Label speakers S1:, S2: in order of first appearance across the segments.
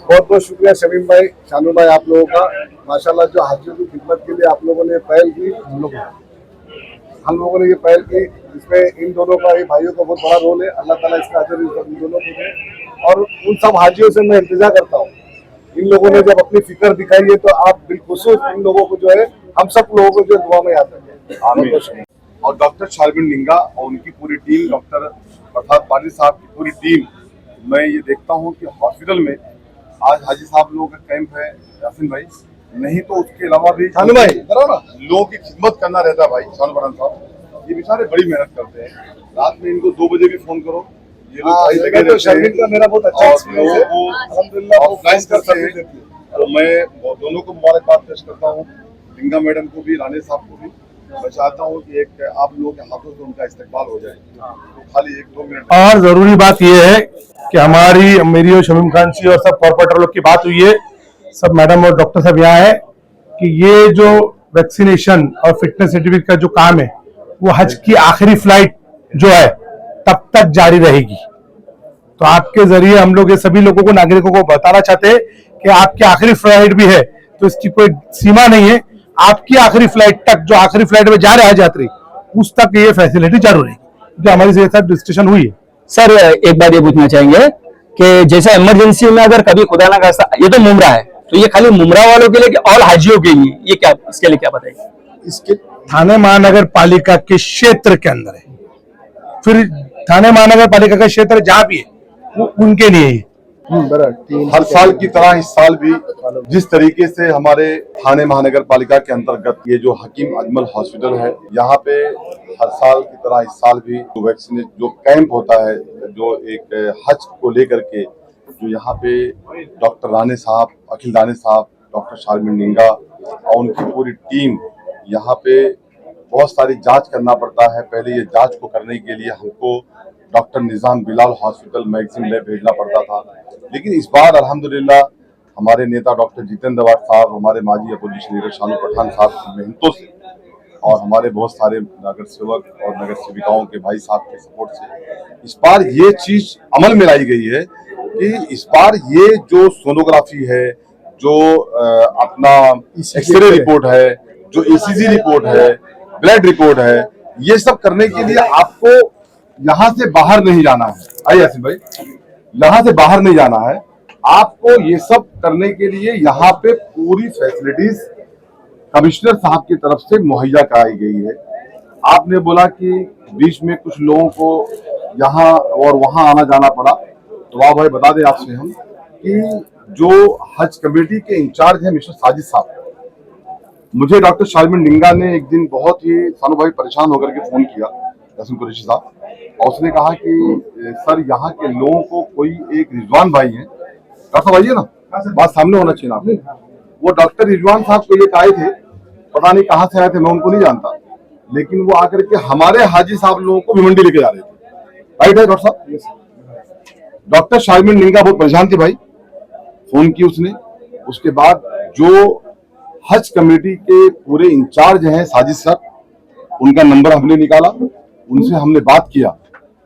S1: बहुत बहुत शुक्रिया शमीम भाई, शानू भाई, आप लोगों का माशाल्लाह जो हाजियों की खिदमत के लिए आप लोगों ने पहल की। हम लोगों ने ये पहल की, इसमें इन दोनों का, ये भाइयों का बहुत बड़ा रोल है। अल्लाह ताला इसका अजर इन दोनों को दे। और उन सब हाजियों से मैं इंतजार करता हूँ, इन लोगों ने जब अपनी फिक्र दिखाई है तो आप बिलखुसूस इन लोगों को जो है, हम सब लोगों को जो दुआ में याद रखें। और डॉक्टर शारमिन निंगा और उनकी पूरी टीम, डॉक्टर प्रसाद पाटिल साहब की पूरी टीम, मैं ये देखता हूँ कि हॉस्पिटल में आज हाजी साहब लोगों का कैंप है यासिन भाई, नहीं तो उसके अलावा भी शानू भाई लोगों की खिदमत करना रहता है। भाई शानू पठान साहब ये बेचारे बड़ी मेहनत करते हैं, रात में इनको 2 बजे भी फोन करो, ये लोग भाई लगे रहते हैं। का मेरा बहुत अच्छा एक्सपीरियंस है, अल्हम्दुलिल्लाह वो फ्लाइंग करते हैं। तो मैं दोनों को मुबारकबाद पेश करता हूँ, निंगा मैडम को भी, राणे साहब को भी। मैं चाहता हूँ कि एक आप लोगों के हाथों से उनका इस्तेमाल हो जाए, तो खाली 1-2 मिनट।
S2: और जरूरी बात यह है कि हमारी, मेरी और शमीम खान जी और सब कॉर्पोरेटर लोग की बात हुई है, सब मैडम और डॉक्टर साहब यहाँ है, कि ये जो वैक्सीनेशन और फिटनेस सर्टिफिकेट का जो काम है वो हज की आखिरी फ्लाइट जो है तब तक जारी रहेगी। तो आपके जरिए हम लोग ये सभी लोगों को, नागरिकों को बताना चाहते हैं कि आपकी आखिरी फ्लाइट भी है तो इसकी कोई सीमा नहीं है। आपकी आखिरी फ्लाइट तक, जो आखिरी फ्लाइट में जा रहे हैं यात्री, उस तक ये फैसिलिटी चालू रहेगी, जो हमारी साथ डिस्कशन हुई है।
S3: सर एक बात ये पूछना चाहेंगे कि जैसे इमरजेंसी में अगर कभी खुदा ना खास्ता, ये तो मुमरा है, तो ये खाली मुमरा वालों के लिए कि ऑल हाजियों के लिए, ये क्या, इसके लिए क्या बताएंगे?
S2: इसके थाने महानगर पालिका के क्षेत्र के अंदर है, फिर थाने महानगर पालिका का क्षेत्र जहाँ भी है वो उनके लिए ही।
S1: हर साल की तरह इस साल भी जिस तरीके से हमारे थाने महानगर पालिका के अंतर्गत ये जो हकीम अजमल हॉस्पिटल है, यहाँ पे हर साल की तरह इस साल भी जो वैक्सीनेट जो कैंप होता है, जो एक हज को लेकर के, जो यहाँ पे डॉक्टर राणे साहब, अखिल राणे साहब, डॉक्टर शारमिन निंगा और उनकी पूरी टीम, यहाँ पे बहुत सारी जांच करना पड़ता है। पहले ये जांच को करने के लिए हमको डॉक्टर निजाम बिलाल हॉस्पिटल मैगजीन लैब भेजना पड़ता था, लेकिन इस बार अल्हम्दुलिल्लाह हमारे नेता डॉक्टर जितेंद्र अवार्ड साहब, हमारे माजी अपोजिशन लीडर शानू पठान साहब की मेहनतों से और हमारे बहुत सारे नगर सेवक और नगर सेविकाओं के भाई साहब के सपोर्ट से इस बार ये चीज अमल में लाई गई है कि इस बार ये जो सोनोग्राफी है, जो अपना एक्सरे रिपोर्ट है, जो ECG रिपोर्ट है, ब्लड रिपोर्ट है, ये सब करने के लिए आपको यहाँ से बाहर नहीं जाना है। आइए यासिन भाई, यहाँ से बाहर नहीं जाना है, आपको ये सब करने के लिए यहाँ पे पूरी फैसिलिटीज कमिश्नर साहब की तरफ से मुहैया कराई गई है। आपने बोला कि बीच में कुछ लोगों को यहाँ और वहाँ आना जाना पड़ा, तो वाह भाई बता दें आपसे हम कि जो हज कमेटी के इंचार्ज हैं मिस्टर साजिद साहब, मुझे डॉक्टर शारमिन निंगा ने एक दिन बहुत ही सानू भाई परेशान होकर के फोन किया, यासिन कुरैशी साहब, और उसने कहा कि सर यहाँ के लोगों को कोई एक रिजवान भाई है, डॉक्टर भाई है ना, बात सामने होना चाहिए ना आपने, वो डॉक्टर रिजवान साहब को ये आए थे, पता नहीं कहाँ से आए थे, मैं उनको नहीं जानता, लेकिन वो आकर के हमारे हाजी साहब लोगों को भिवंडी लेके जा रहे थे। राइट है डॉक्टर साहब? डॉक्टर शारमिन निंगा बहुत परेशान थी भाई, फोन की उसने, उसके बाद जो हज कमेटी के पूरे इंचार्ज हैं साजिद सर, उनका नंबर हमने निकाला, उनसे हमने बात किया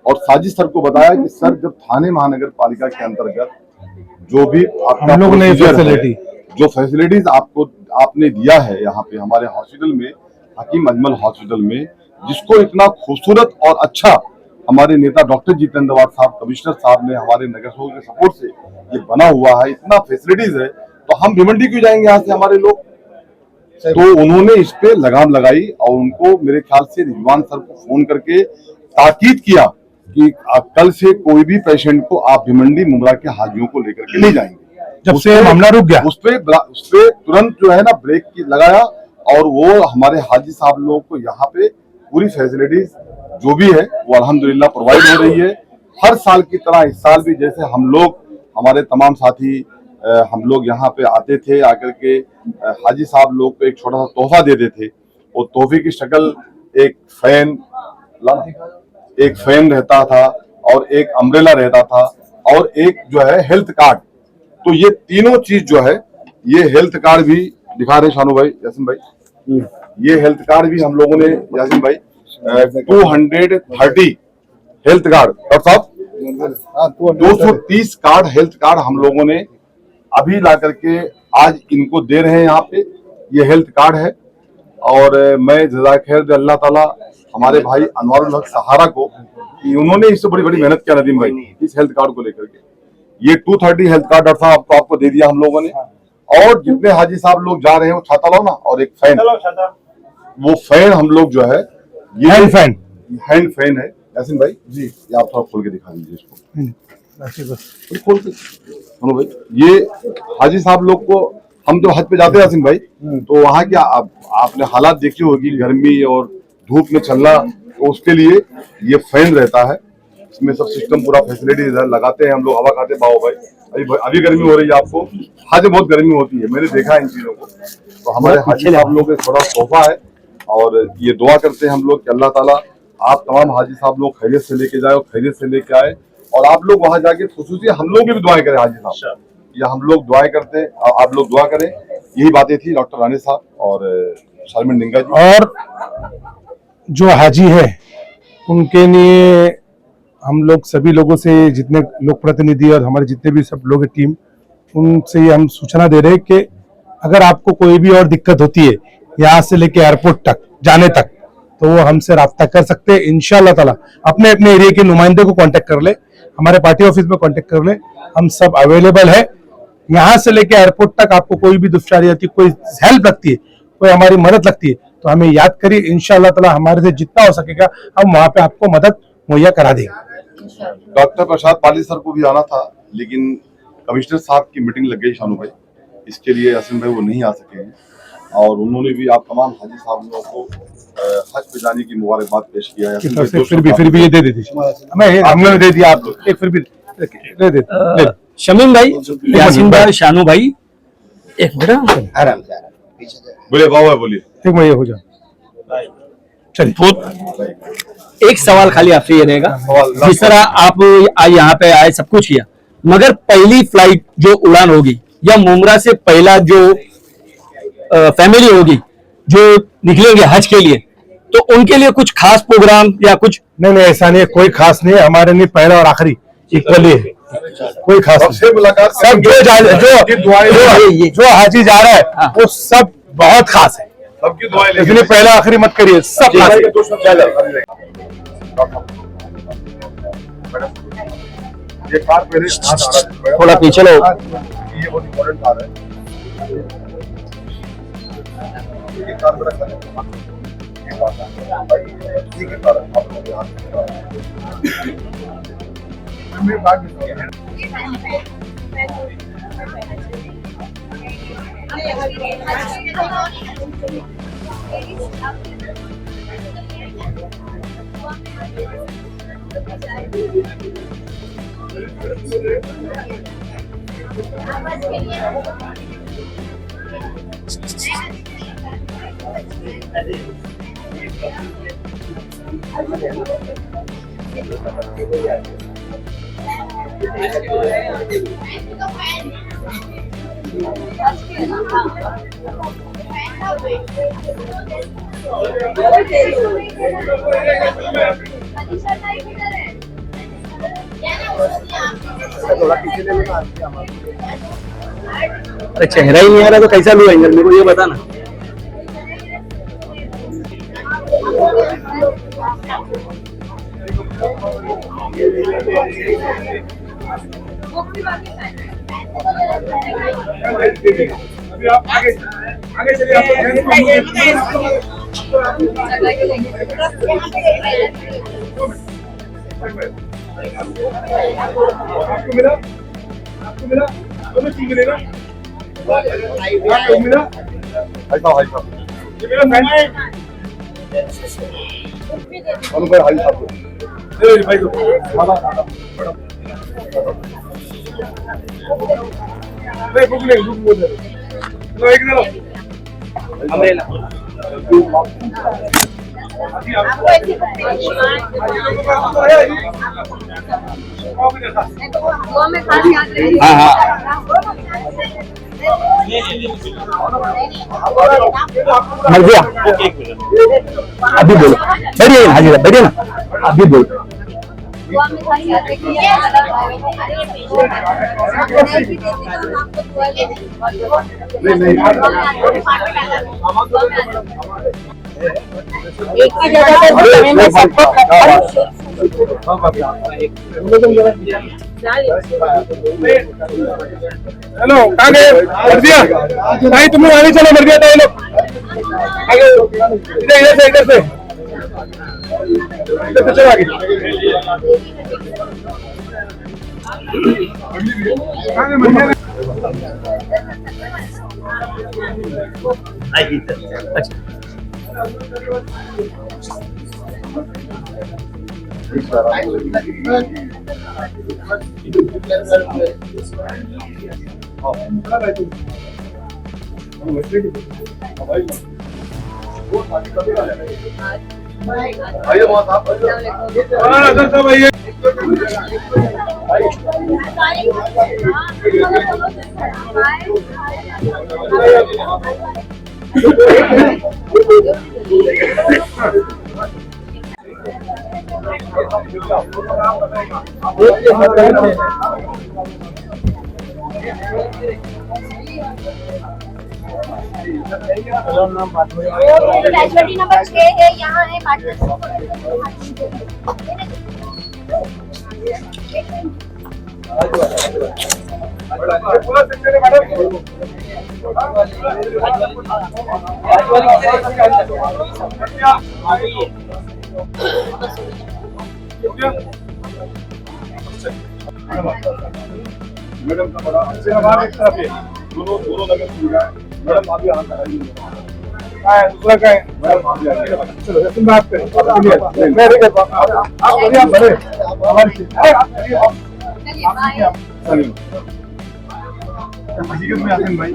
S1: और साजिद सर को बताया कि सर जब थाने महानगर पालिका के अंतर्गत जो भी आपका फैसिलिटी, जो फैसिलिटीज आपको आपने दिया है यहाँ पे हमारे हॉस्पिटल में, हकीम अजमल हॉस्पिटल में, जिसको इतना खूबसूरत और अच्छा हमारे नेता डॉक्टर जितेंद्र अवार्ड साहब, कमिश्नर साहब ने हमारे नगर सेवक के सपोर्ट से ये बना हुआ है, इतना फैसिलिटीज है, तो हम भिवंडी क्यों जाएंगे यहाँ से हमारे लोग? तो उन्होंने इस पे लगाम लगाई और उनको मेरे ख्याल से रिजवान सर को फोन करके ताकीद किया कि कल से कोई भी पेशेंट को आप भिवंडी मुमरा के हाजियों को लेकर के नहीं जाएंगे।
S2: जब से मामला रुक गया, उस
S1: पे तुरंत जो है ना ब्रेक की लगाया और वो हमारे हाजी साहब लोगों को यहाँ पे पूरी फैसिलिटीज जो भी है वो अल्हम्दुलिल्लाह प्रोवाइड हो रही है। हर साल की तरह इस साल भी जैसे हम लोग, हमारे तमाम साथी, हम लोग यहाँ पे आते थे, आकर के हाजी साहब लोग को एक छोटा सा तोहफा देते थे, वो तोहफे की शक्ल एक फैन रहता था और एक अम्ब्रेला रहता था और एक जो है हेल्थ कार्ड। तो ये तीनों चीज जो है, ये हेल्थ कार्ड भी दिखा रहे शानू भाई, यासिन भाई, ये हेल्थ कार्ड भी हम लोगों ने, यासिन भाई 230 हेल्थ कार्ड, डॉक्टर साहब 230 कार्ड, हेल्थ कार्ड हम लोगों ने अभी ला करके आज इनको दे रहे हैं यहाँ पे। ये हेल्थ कार्ड है और मैं जज़ाक खैर दे अल्लाह ताला हमारे भाई अनवारुल हक सहारा को कि उन्होंने इससे बड़ी बड़ी मेहनत किया नदीम भाई इस हेल्थ कार्ड को लेकर के। ये 230 हेल्थ कार्ड डॉक्टर साहब आपको दे दिया हम लोगों ने। और जितने हाजी साहब लोग जा रहे हैं वो छाता लाओ ना, और एक फैन, वो फैन हम लोग जो है ये हैंड फैन है यासीन भाई जी, ये आप थोड़ा खोल के दिखा दीजिए इसको, खोल के सुनो भाई। ये हाजी साहब लोग को हम जब हज पे जाते हैं यासीन भाई तो वहाँ क्या आपने हालात देखी होगी, गर्मी और धूप में चलना, तो उसके लिए ये फैन रहता है। इसमें सब सिस्टम पूरा फैसिलिटी इधर लगाते हैं हम लोग, हवा खाते बाओ भाई। अभी गर्मी हो रही है आपको, हज बहुत गर्मी होती है, मैंने देखा इन चीजों को। तो हमारे हाजी साहब लोग थोड़ा तोहफा है और ये दुआ करते हैं हम लोग कि अल्लाह ताला आप तमाम हाजी साहब लोग खैरियत से लेके जाए और खैरियत से लेके आए, और आप लोग वहां जाके खुसूसी हम लोग की भी दुआएं करें हाजी साहब, या हम लोग दुआएं करते हैं, आप लोग दुआ करें। यही बातें थी डॉक्टर राणे साहब और शर्मिन डिंगा जी।
S2: और जो हाजी है उनके लिए हम लोग सभी लोगों से, जितने लोक प्रतिनिधि और हमारे जितने भी सब लोग टीम, उनसे हम सूचना दे रहे हैं कि अगर आपको कोई भी और दिक्कत होती है यहाँ से लेके एयरपोर्ट तक जाने तक, तो वो हमसे राब्ता कर सकते हैं। इंशाल्लाह ताला अपने अपने एरिया के नुमाइंदे को कांटेक्ट कर ले, हमारे पार्टी ऑफिस में कांटेक्ट कर ले, हम सब अवेलेबल है। यहाँ से लेके एयरपोर्ट तक आपको कोई भी दुश्वारी आती है, कोई हेल्प लगती है, कोई हमारी मदद लगती है, तो हमें याद करिए। इंशाल्लाह ताला हमारे से जितना हो सकेगा हम वहाँ पे आपको मदद मुहैया करा देंगे।
S1: डॉक्टर प्रसाद पाली सर को भी आना था, लेकिन कमिश्नर साहब की मीटिंग लग गई शानू भाई, इसके लिए यासीन भाई वो नहीं आ सके हैं। और उन्होंने भी आप तमाम हाजी साहब लोगों को हज पे जाने की मुबारकबाद पेश किया है।
S2: फिर भी ये दे दीजिए, हमने दे दिया, आप एक फिर भी दे दे।
S3: शमीम भाई, यासीन भाई, शानू भाई, एक मिनट
S4: आराम से
S1: बोलिए बाबा, बोलिए।
S2: एक मिनट हो जाए, चलिए।
S3: एक सवाल खाली आपसे ये रहेगा, जिस तरह आप आज यहाँ पे आए, सब कुछ किया, मगर पहली फ्लाइट जो उड़ान होगी या मुमरा से पहला जो फैमिली होगी जो निकलेंगे हज के लिए, तो उनके लिए कुछ खास प्रोग्राम या कुछ?
S2: नहीं, ऐसा नहीं है, कोई खास नहीं है, हमारे लिए पहला और आखिरी इक्वली है, कोई खास नहीं।
S1: मुलाकात
S2: सब जो हाजी जा रहा है वो सब बहुत खास है,
S1: सबकी दुआएं,
S2: इसलिए पहला आखिरी मत करिए, सब खास है।
S1: ये कार पहले
S3: थोड़ा पीछे लो,
S1: ये बहुत इम्पोर्टेंट कार है। ये कार में रखा है, ठीक है कार आप लोग यहाँ मेरे बात
S3: अरे चेहरा ही नहीं आ रहा तो कैसा लूँ एंगल, मेरे को ये बताना।
S1: आगे चलिए, आपको मिला दोनों चीज मिलेगा, आपको मिला हाई साहब ये मेरा फ्रेंड अनु भाई, हाई साहब को भाई को खाना नहीं बुक नहीं बुक बोल लो, एक दे लो अम्ब्रेला
S5: आपको ऐसी वो में खास याद रहेगी।
S3: मर गया, अभी बोलो, बैठिए हाजी साहब, बैठिए ना, अभी बोलो।
S5: दुआ में खास याद रखिए एक की जगह पे समय में सबको
S2: हेलो कहाँ गए मर्दिया भाई तुम लोग आगे चलो मर्दिया तो ये लोग आगे इधर से चलो आगे
S1: आइए बहुत आप
S5: कैजुअलिटी नंबर 6 है यहाँ है
S1: मैडम का बड़ा अच्छे हमारे एक तरफ है दोनों लगे मैडम आप यहाँ
S2: दूसरा का है
S1: मैडम आप
S2: चलो तुम बात करें मैं नहीं कर पाऊंगा आप बढ़िया भरे
S1: हकीकत में आते हैं भाई